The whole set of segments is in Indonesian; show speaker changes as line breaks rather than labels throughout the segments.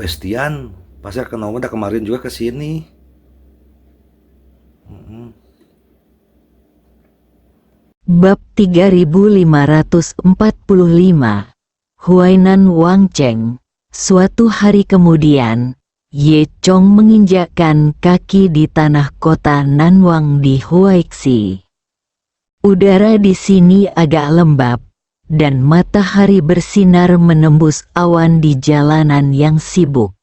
Pestian, pasar kenapa udah kemarin juga ke sini.
Bab 3545 Huainan Wangcheng. Suatu hari kemudian, Ye Chong menginjakkan kaki di tanah kota Nanwang di Huaixi. Udara di sini agak lembab, dan matahari bersinar menembus awan di jalanan yang sibuk.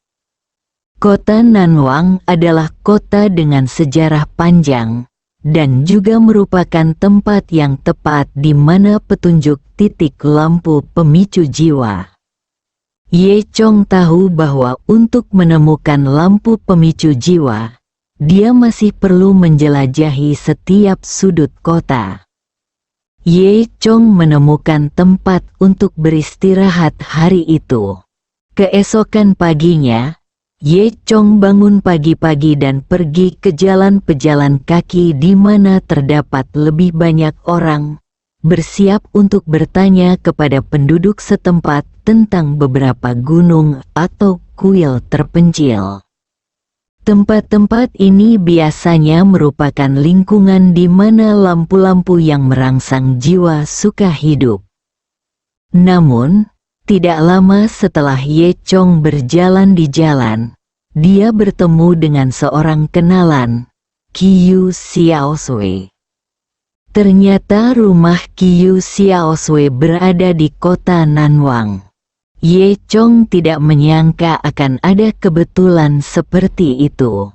Kota Nanwang adalah kota dengan sejarah panjang, dan juga merupakan tempat yang tepat di mana petunjuk titik lampu pemicu jiwa. Ye Chong tahu bahwa untuk menemukan lampu pemicu jiwa, dia masih perlu menjelajahi setiap sudut kota. Ye Chong menemukan tempat untuk beristirahat hari itu. Keesokan paginya, Ye Chong bangun pagi-pagi dan pergi ke jalan pejalan kaki di mana terdapat lebih banyak orang, bersiap untuk bertanya kepada penduduk setempat tentang beberapa gunung atau kuil terpencil. Tempat-tempat ini biasanya merupakan lingkungan di mana lampu-lampu yang merangsang jiwa suka hidup. Namun, tidak lama setelah Ye Chong berjalan di jalan, dia bertemu dengan seorang kenalan, Qiu Xiaosui. Ternyata rumah Qiu Xiaosui berada di kota Nanwang. Ye Chong tidak menyangka akan ada kebetulan seperti itu.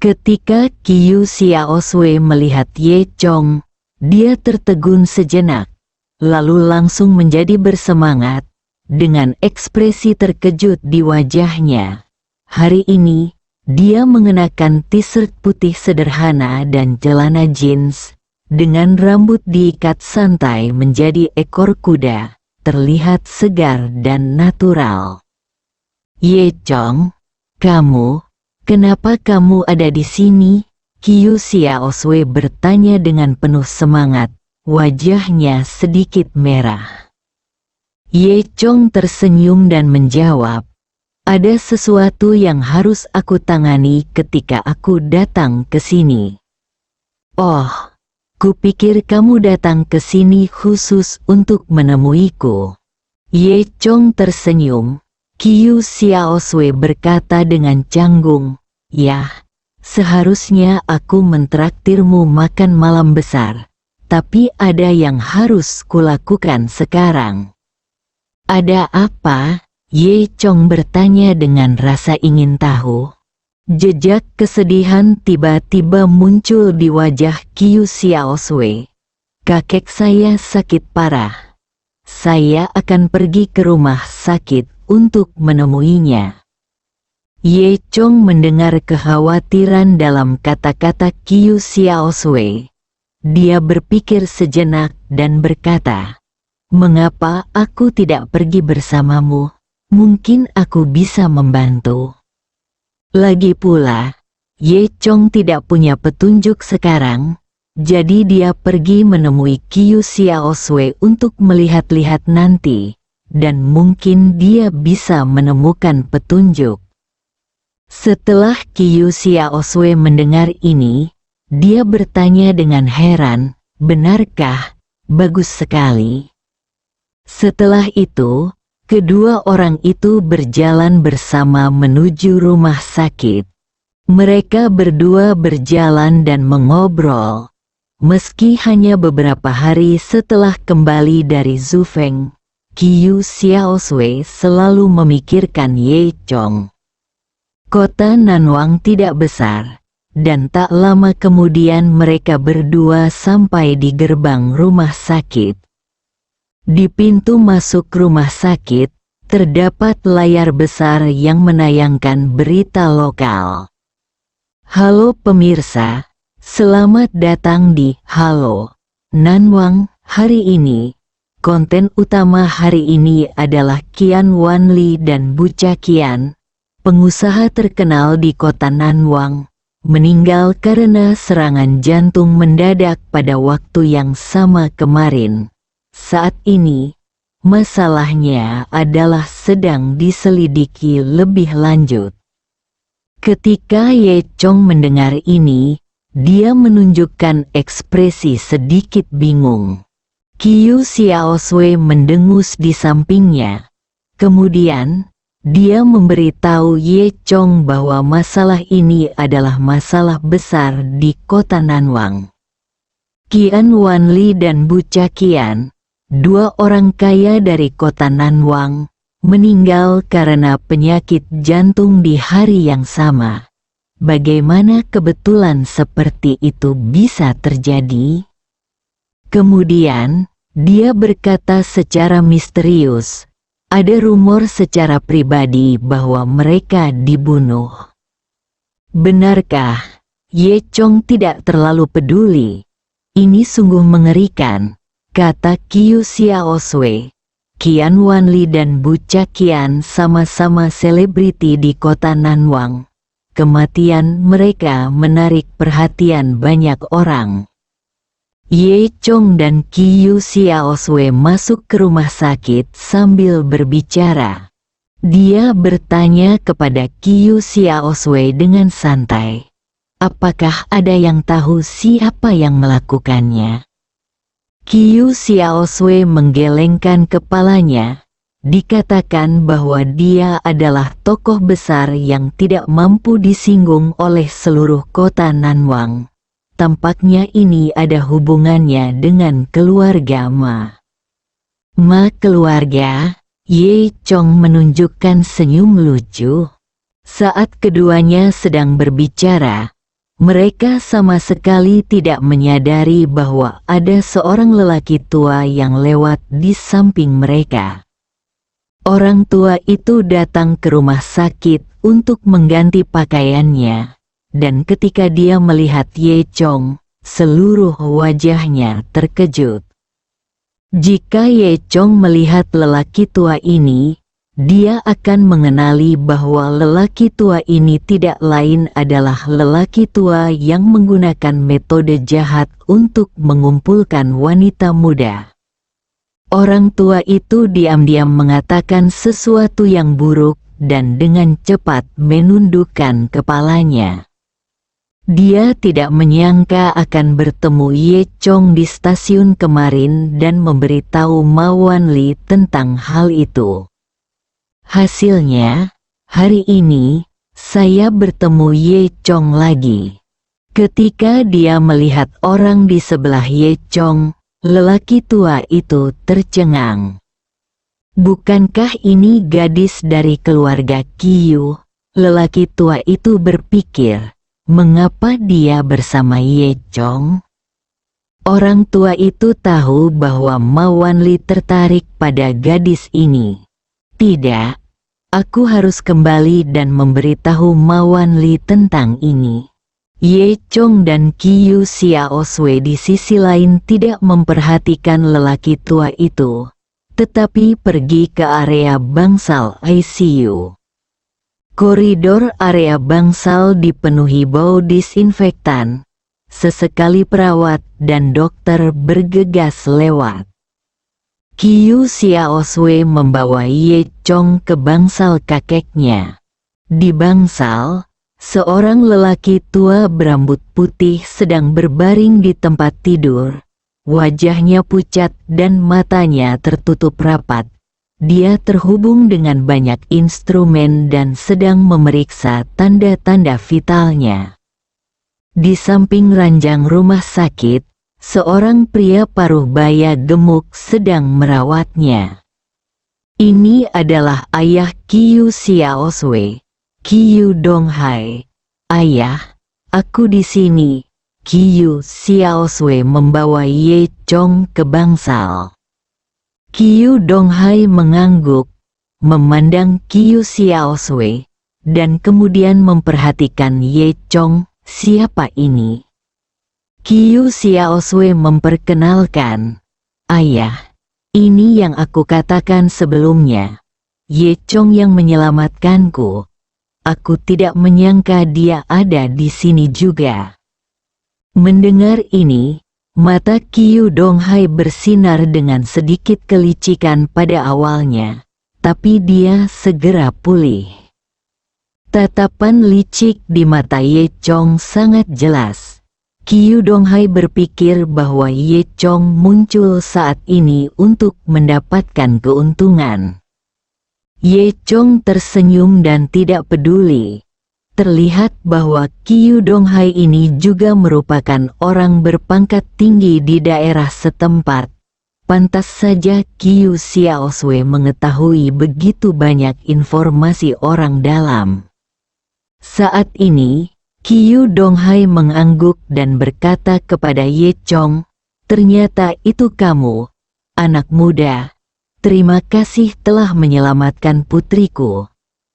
Ketika Qiu Xiaosui melihat Ye Chong, dia tertegun sejenak, lalu langsung menjadi bersemangat, dengan ekspresi terkejut di wajahnya. Hari ini, dia mengenakan t-shirt putih sederhana dan celana jeans, dengan rambut diikat santai menjadi ekor kuda, terlihat segar dan natural. Ye Chong, kenapa kamu ada di sini? Qiu Xiaosui bertanya dengan penuh semangat, wajahnya sedikit merah. Ye Chong tersenyum dan menjawab, ada sesuatu yang harus aku tangani ketika aku datang ke sini. Oh, kupikir kamu datang ke sini khusus untuk menemuiku. Ye Chong tersenyum. Qiu Xiaosui berkata dengan canggung, ya, seharusnya aku mentraktirmu makan malam besar, tapi ada yang harus kulakukan sekarang. Ada apa? Ye Chong bertanya dengan rasa ingin tahu. Jejak kesedihan tiba-tiba muncul di wajah Qiu Xiaosui. Kakek saya sakit parah. Saya akan pergi ke rumah sakit untuk menemuinya. Ye Chong mendengar kekhawatiran dalam kata-kata Qiu Xiaosui. Dia berpikir sejenak dan berkata, mengapa aku tidak pergi bersamamu? Mungkin aku bisa membantu. Lagi pula, Ye Chong tidak punya petunjuk sekarang, jadi dia pergi menemui Qiu Xiaosui untuk melihat-lihat nanti, dan mungkin dia bisa menemukan petunjuk. Setelah Qiu Xiaosui mendengar ini, dia bertanya dengan heran, benarkah? Bagus sekali. Setelah itu, kedua orang itu berjalan bersama menuju rumah sakit. Mereka berdua berjalan dan mengobrol. Meski hanya beberapa hari setelah kembali dari Zufeng, Qiu Xiaosui selalu memikirkan Ye Chong. Kota Nanwang tidak besar, dan tak lama kemudian mereka berdua sampai di gerbang rumah sakit. Di pintu masuk rumah sakit, terdapat layar besar yang menayangkan berita lokal. Halo pemirsa, selamat datang di Halo Nanwang. Hari ini, konten utama hari ini adalah Qian Wanli dan Buca Qian, pengusaha terkenal di kota Nanwang, meninggal karena serangan jantung mendadak pada waktu yang sama kemarin. Saat ini, masalahnya adalah sedang diselidiki lebih lanjut. Ketika Ye Chong mendengar ini, dia menunjukkan ekspresi sedikit bingung. Qiu Xiaosui mendengus di sampingnya. Kemudian, dia memberitahu Ye Chong bahwa masalah ini adalah masalah besar di kota Nanwang. Qian Wanli dan Bu Caqian, dua orang kaya dari kota Nanwang, meninggal karena penyakit jantung di hari yang sama. Bagaimana kebetulan seperti itu bisa terjadi? Kemudian, dia berkata secara misterius, ada rumor secara pribadi bahwa mereka dibunuh. Benarkah? Ye Chong tidak terlalu peduli. Ini sungguh mengerikan, kata Qiu Xiaosui. Qian Wanli dan Bu Caqian sama-sama selebriti di kota Nanwang. Kematian mereka menarik perhatian banyak orang. Ye Chong dan Qiu Xiaosui masuk ke rumah sakit sambil berbicara. Dia bertanya kepada Qiu Xiaosui dengan santai, apakah ada yang tahu siapa yang melakukannya? Qiu Xiaosui menggelengkan kepalanya. Dikatakan bahwa dia adalah tokoh besar yang tidak mampu disinggung oleh seluruh kota Nanwang. Tampaknya ini ada hubungannya dengan keluarga Ma. Ma keluarga? Ye Chong menunjukkan senyum lucu. Saat keduanya sedang berbicara, mereka sama sekali tidak menyadari bahwa ada seorang lelaki tua yang lewat di samping mereka. Orang tua itu datang ke rumah sakit untuk mengganti pakaiannya. Dan ketika dia melihat Ye Chong, seluruh wajahnya terkejut. Jika Ye Chong melihat lelaki tua ini, dia akan mengenali bahwa lelaki tua ini tidak lain adalah lelaki tua yang menggunakan metode jahat untuk mengumpulkan wanita muda. Orang tua itu diam-diam mengatakan sesuatu yang buruk dan dengan cepat menundukkan kepalanya. Dia tidak menyangka akan bertemu Ye Chong di stasiun kemarin dan memberitahu Ma Wanli tentang hal itu. Hasilnya, hari ini, saya bertemu Ye Chong lagi. Ketika dia melihat orang di sebelah Ye Chong, lelaki tua itu tercengang. Bukankah ini gadis dari keluarga Qiu? Lelaki tua itu berpikir. Mengapa dia bersama Ye Chong? Orang tua itu tahu bahwa Ma Wanli tertarik pada gadis ini. Tidak, aku harus kembali dan memberitahu Ma Wanli tentang ini. Ye Chong dan Qiu Xiaosui di sisi lain tidak memperhatikan lelaki tua itu, tetapi pergi ke area bangsal ICU. Koridor area bangsal dipenuhi bau disinfektan. Sesekali perawat dan dokter bergegas lewat. Qiu Xiaosui membawa Ye Chong ke bangsal kakeknya. Di bangsal, seorang lelaki tua berambut putih sedang berbaring di tempat tidur. Wajahnya pucat dan matanya tertutup rapat. Dia terhubung dengan banyak instrumen dan sedang memeriksa tanda-tanda vitalnya. Di samping ranjang rumah sakit, seorang pria paruh baya gemuk sedang merawatnya. Ini adalah ayah Qiu Xiaosui, Qiu Donghai. Ayah, aku di sini. Qiu Xiaosui membawa Ye Chong ke bangsal. Qiu Donghai mengangguk, memandang Qiu Xiaosui, dan kemudian memperhatikan Ye Chong, siapa ini? Qiu Xiaosui memperkenalkan, ayah, ini yang aku katakan sebelumnya, Ye Chong yang menyelamatkanku. Aku tidak menyangka dia ada di sini juga. Mendengar ini, Mata Kiyu Donghai bersinar dengan sedikit kelicikan pada awalnya, tapi dia segera pulih. Tatapan licik di mata Ye Chong sangat jelas. Kiyu Donghai berpikir bahwa Ye Chong muncul saat ini untuk mendapatkan keuntungan. Ye Chong tersenyum dan tidak peduli. Terlihat bahwa Kiyu Donghai ini juga merupakan orang berpangkat tinggi di daerah setempat. Pantas saja Kiyu Xiaoswei mengetahui begitu banyak informasi orang dalam. Saat ini, Kiyu Donghai mengangguk dan berkata kepada Ye Chong, "Ternyata itu kamu, anak muda. Terima kasih telah menyelamatkan putriku.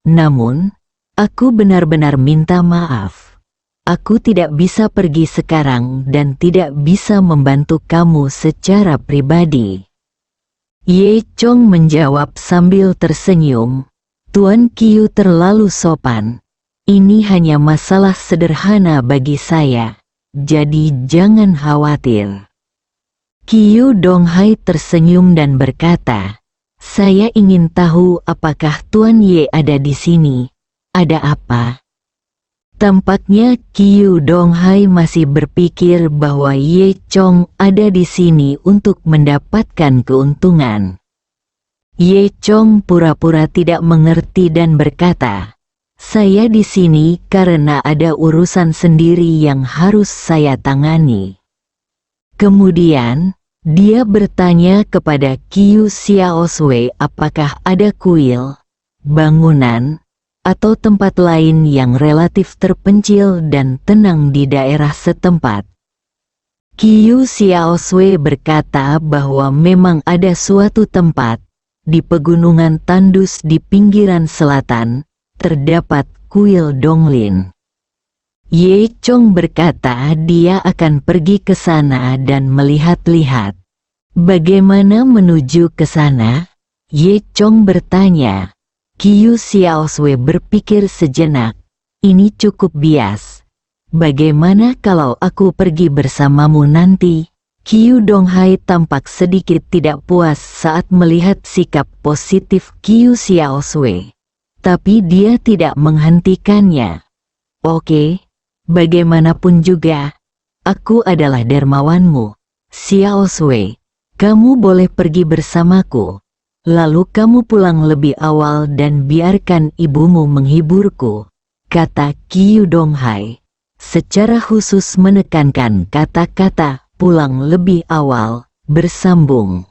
Namun, aku benar-benar minta maaf. Aku tidak bisa pergi sekarang dan tidak bisa membantu kamu secara pribadi." Ye Chong menjawab sambil tersenyum, "Tuan Kiyu terlalu sopan. Ini hanya masalah sederhana bagi saya, jadi jangan khawatir." Kiyu Donghai tersenyum dan berkata, "Saya ingin tahu apakah Tuan Ye ada di sini. Ada apa?" Tampaknya Kiyu Donghai masih berpikir bahwa Ye Chong ada di sini untuk mendapatkan keuntungan. Ye Chong pura-pura tidak mengerti dan berkata, "Saya di sini karena ada urusan sendiri yang harus saya tangani." Kemudian, dia bertanya kepada Kiyu Xiaoswei apakah ada kuil, bangunan, atau tempat lain yang relatif terpencil dan tenang di daerah setempat. Kiyu Xiaoswei berkata bahwa memang ada suatu tempat, di pegunungan tandus di pinggiran selatan, terdapat kuil Donglin. Ye Chong berkata dia akan pergi ke sana dan melihat-lihat. "Bagaimana menuju ke sana?" Ye Chong bertanya. Kiyu Xiaoswei berpikir sejenak. "Ini cukup bias. Bagaimana kalau aku pergi bersamamu nanti?" Kiyu Donghai tampak sedikit tidak puas saat melihat sikap positif Kiyu Xiaoswei. Tapi dia tidak menghentikannya. "Oke. Bagaimanapun juga, aku adalah dermawanmu, Xiaoswei. Kamu boleh pergi bersamaku. Lalu kamu pulang lebih awal dan biarkan ibumu menghiburku," kata Kiyu Donghai. Secara khusus menekankan kata-kata "pulang lebih awal" bersambung.